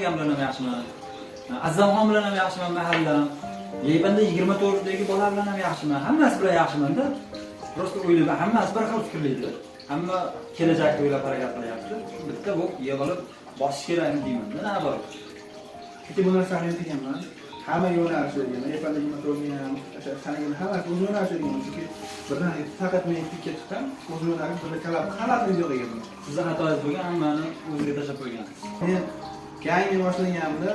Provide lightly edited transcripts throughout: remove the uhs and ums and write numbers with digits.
akam bilan ham yaxshiman. Azamxon bilan ham yaxshiman mahallam. Yeybanda 24-dagi bola bilan ham yaxshiman. Hammasi bilan yaxshiman-da. Prosta o'ylayman, hammasi bir xil fikrlaydi. Hamma kelajakni o'ylab harakat qilyapti. Bitta bu yig'ilib bosish kerakmi deyman-da, nima bor. Kecha bu narsani men deganman. Hamma yo'nalishlarga, ertangi motorga ham, sanagini hammasi o'z yo'nalishlariga, chunki birdan faqat men fikka chiqqan, o'z yo'nalish birga kalab hammasi yo'q ekan. Sizni xatoyingiz bo'lgan, hammani o'ziga tashlab qo'ygansiz. Men yangi boshlaganimda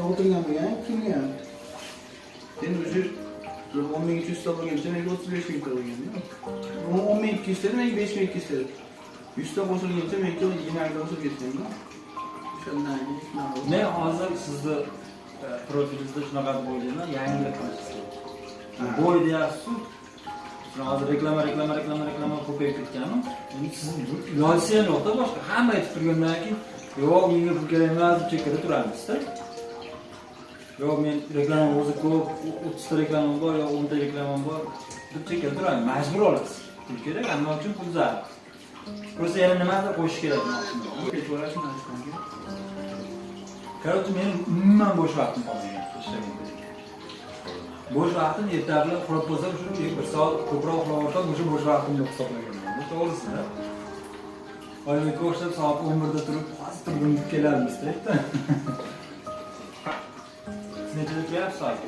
o'tirgan bo'lgan, kimga? Endi o'sha 10.200 ta bo'lgancha menga 35.000 ta bo'lgan. 10.200 ta, menga 5.200 ta. 100 ta qo'shilgancha menga 20 ta o'sib ketgan. Men hozir sizni profilingizda shunaqa bo'ylayman, yangilik qilasiz. Bo'y deyapsiz. Hozir reklama ko'payib ketganmi? Siz iloji ham yo'qda boshqa. Hamma aytib turgandan keyin, yo'q, menga bu kerak emas, chekkada turamiz-da. Yo'q, men reklama o'zi ko'p, 30 ta reklamam bor, yo 10 ta reklamam bor, deb chekkada turamiz. Majbur olasiz. Pul kerak, ammo uchun pul zarur. Prosta yana nimadir qo'shish kerak demoqchiman. Короче, men umuman bo'sh vaqtim qolmagan ishlamayman. Bo'sh vaqtim yetarli qurib bo'lsa, shu 1 soat ko'proq uxlab o'sha bo'sh vaqtim yo'q hisoblaganman. To'g'risi-da. Oylikka o'xshab soat 11 da turib, hozir turgim kelarmiz-da. Nechada kelyapsiz soatga?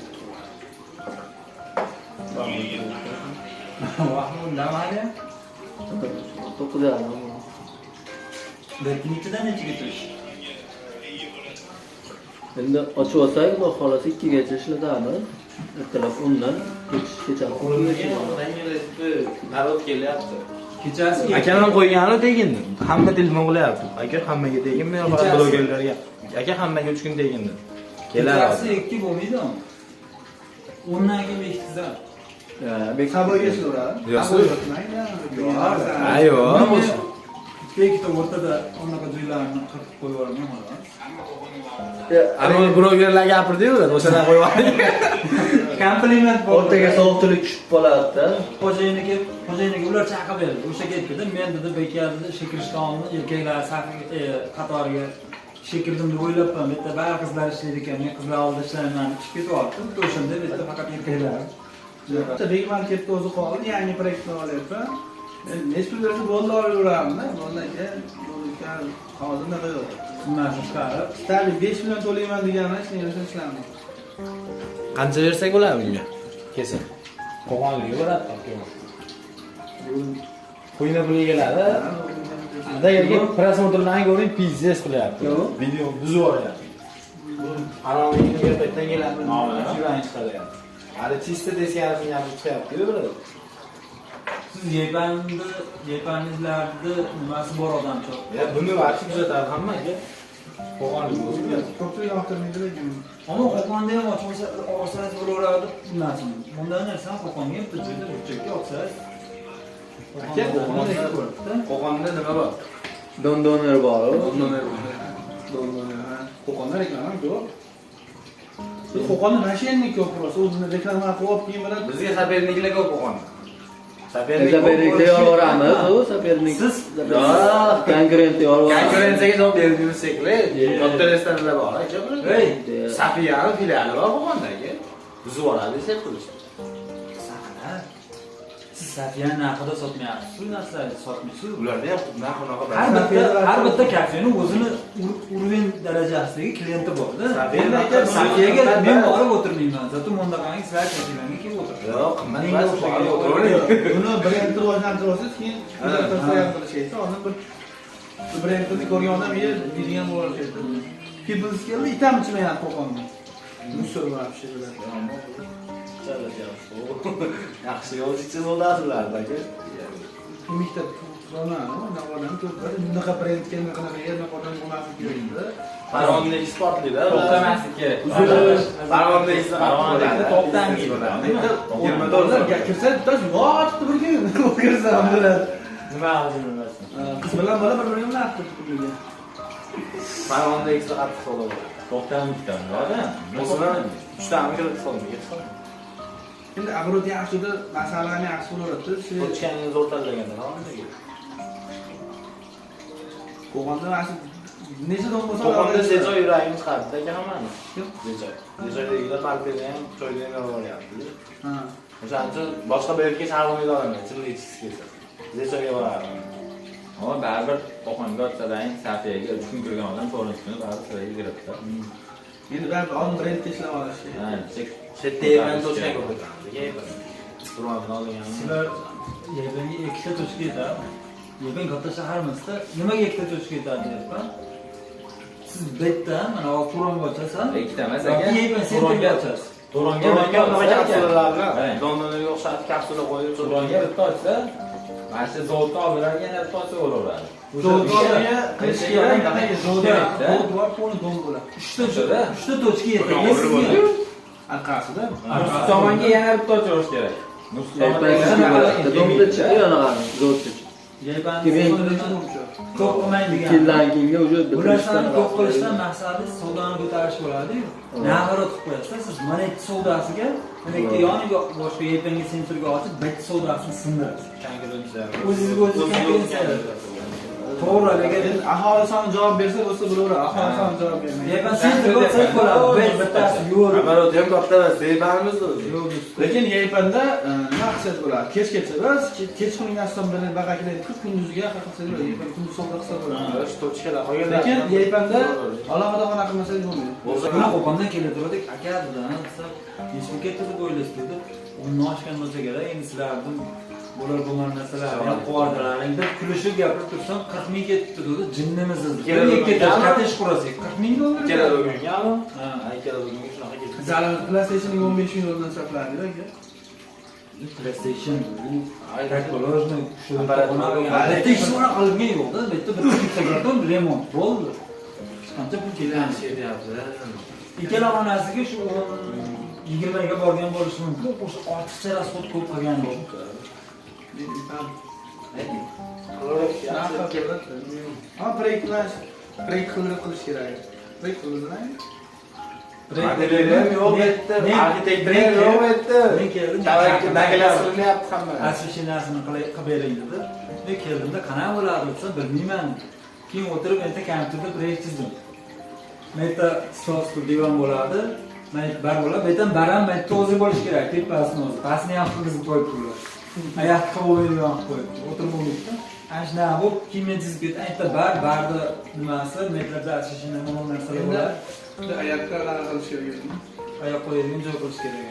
Vaqtim undamadi. 9:30. Nechidan nechiga turish? Endi ochib olsak, xudo xolasa 2gacha ishlatamiz. Ertalab 10dan kechgacha. Narod kelyapti. Kechasi akaning qo'ygani tegindi. Hamma telefon qilyapti. Aka hammaga tegin, men blogerlarga. Aka hammaga 3 kun tegindi. Keladi. Kechasi 2 bo'lmaydi-mi? 10dan keyin bekitizlar. Saboyga so'radi. Ayo. Ikkita o'rtada onaqa joylarni qirqib qo'yib yuborgan xolos. Ana blogerlar gapirdi-yu, o'shana qo'yib yubordik. Kompliment bor. O'rtaga sovuqchilik tushib qoladi-da. Xo'jayiniga ular chaqib berdi. O'sha ketdi-da, men dedi bekadida shekirishtonmi, erkaklar safiga qatoriga shekirdim deb o'ylabman. Bitta bari qizlar ishlaydi ekan, men qizlar oldida ishlayman, chiqib ketyaptim. O'shanda bitta faqat erkaklar. Big marketda o'zi qoldi, yangi proyektni olyapman. Nesbilarni bo'ldi olaveramda. Bundan keyin hozir nima qiladi? Summasi chiqarib, Stabil 5 million to'layman deganini hech narsa ishlamadi. Qancha bersak bo'ladi bunga? Kesin. Qo'g'onliga bo'ladi. Qo'yna puliga keladi. Adaga prosmotrlarni ko'ring, pizdes qilyapti. Video buzib yuboryapti. Qarorga gapdan keladi. Shundan chiqadi. Hali chista deskarisini ham chiqyapti-ku biladi. siz yepangizlarda nimasi bor odamcha? Ya buni vaqti kuzatadi hammaga. Qo'g'onlik o'ziga. Ko'pchilik yoqtirmaydi lekin. Ammo qo'qonda ham ochmasa, olsangiz bo'laveradi bilmasin. Bundan narsa qo'qonga bitta joyda burchakka olsangiz. Qo'qonda nima bor? Dondoner bor. Dondoner. Qo'qonda reklama ko'p. Siz Qo'qonda mashinani ko'p ko'rasiz. O'zini reklama qilib keyin biladi. Bizga saperniklar ko'p Qo'qonda. Sapernikda yorvoramiz, u sapernik. Siz konkurent yorvoramiz. Konkurensiyaga javob berdimingiz sekli. Katta restoranlar bor, aka. Ey, Safiyani filiali bor Qo'qondagi. Buzib oladi deb qilishdi. siz Safiyani narxida sotmayapsiz, shu narsalarni sotmaysiz. Ularda ham narx-navo bor. Har bitta kafening o'zini uровень darajasidagi klienti bor-da. Safiyaga men borib o'tirmayman. Zato Mondaqangi sizlar kafelarga kelib o'tiradi. Yo'q, Menga o'xshagan Buni brendni rivojlantirasiz, keyin tasavvur qilishaysiz. Hozir bir brendni ko'rgan odam deydigan bo'ladi. People's keldi, itam ichmayapti Qo'qonda. Musor вообще biladi. Yaxshi yo'lchi bo'ldingizlar, aka. Umidda navodan ko'plar bunaqa brend kelmay qanaqa yerni qolgan bo'lmasin kerakda. Farg'onada sportli-da. to'xtamaslik kerak. Farg'onada Farg'onada to'xtamlik bo'ladi. $20 kirsa, bittasi vaqtni bir kun kirsa ham bo'ladi. Nima bilmaysan. Qiz bilan bola bir-birini naqd qilib Farg'onada ikkita qattiq bo'ladi. To'xtamlikdan, ha? O'zini 3 tani kirib solmaydi. Endi abrot yaxshida masalani yaxshi bo'lardi. O'tganingiz o'rtalaganda nima bo'ladi? Qo'qonda mana necha dom bo'lsa To'g'onda Zezo yuragimiz chiqadi aka hammani. Zezo. Zezodagilar parkda ham joyda ham yoryapti. Ha. O'shaning uchun boshqa bir yerga chaqirmaydi odamlar, chimlik ichishga kelsa. Zezoga boradi. Ama baribir Qo'qonga o'tsadan Safiyaga 3 kun kirgan odam 4-chi kuni baribir siraga kiradi-da. Endi baribir on brend ishlab olish kerak. Ha, Shetdan to'shak o'tadi. Turmadan olgan. Sizlar Yevanga ikkita to'shak yetadi. Yevan katta shahar emasda, nimaga ikkita to'shak yetadi deyapman? Siz betdan mana Turonga o'tasiz. ikkita emas aka. Yevan sentrga ochasiz. To'ronga nima kapsulalar bilan Londonga o'xshatib kapsula qo'yib To'ronga bitta ochsa, mana shu zavoddan oldilarga yana bitta ochsa bo'laveradi. Zo'rga qilish kerak, qanaqa zo'rga bor, pulni dom bo'ladi. 3ta to'shak yetadi. Orqasida. Tomonga yana bitta ochish kerak. Ko'p qilmaydigan. Kelayinga уже Bularni ko'p qilishdan maqsadi savdoni ko'tarish bo'ladi-yu. Navrat qilib qo'yasiz. Siz mana ikki savdosiga, demakki yoniga boshqa Yevanga sentrga ochib, bitta savdosini sindirasiz. O'zingizga o'zingiz to'g'ri, agar aholi soni javob bersa bo'lsa bo'laveradi. Aholi soni javob bermaydi. Yevan sentrga o'tsa bo'ladi. Bittasi yo'l. Amarot ham katta emas, beybarmiz o'zi. Lekin Yevanda nima maqsad bo'ladi? Kechgacha biz kechqurun aston bilan bag'aklaydi, kunduziga qilsa bo'ladi. Yevan kunduz savdo qilsa bo'ladi. Shu to'chkalar qolgan. Lekin Yevanda alohida xona qilmasangiz bo'lmaydi. Buni Qo'qondan keltirdik, aka budan desa, nechta ketdi deb o'ylaysiz dedi. Uni oshgan bo'lsa kerak, endi sizlardan bo'lar bo'lgan narsalarni qo'rqarlaring deb kulishib gapirib tursam 40 ming ketdi dedi. Jinnimiz dedi. Katish qurasak 40 ming dollar. Keladi o'g'ingami? Ha, keladi o'g'inga shunaqa ketdi. Zalim PlayStation 15 ming dollardan sarfladi aka. PlayStation bu teknologiyani shu PlayStation qilgan yo'qda, bitta bir kimsaga remont bo'ldi. Qancha pul kelgan deyapti. Ikkala xonasiga shu 20 ga borgan bo'lishi mumkin. O'sha ortiqcha rasxod ko'p qilgan bo'ldi. Ha, break qilish kerak. Break qilingmi? Material yo'q etdi, arxitektor yo'q etdi. Men keldim. Tavakkalasyapti hamma. Asosiyasini qilib bering dedi. Men keldimda qanaqa bo'ladi desa, bilmayman. Keyin o'tirib endi kompyuterda proyekt chizdim. Meta stol divan bo'ladi. Men bar bo'ladi. Betan baram meta o'zi bo'lish kerak, tepasini o'zi. Pastini ham qilib qo'yibdilar. Oyoqqa o'yingan qo'yib o'tirib bo'libdi. Ana shunaqa bo'lib, keyin men chizib ketdim. Aytdi barni nimasi, metlarda asosiyasi nima narsalar bo'ladi. Oyoqqa qilish kerak. Oyoq qo'yadigan joy qilish kerak.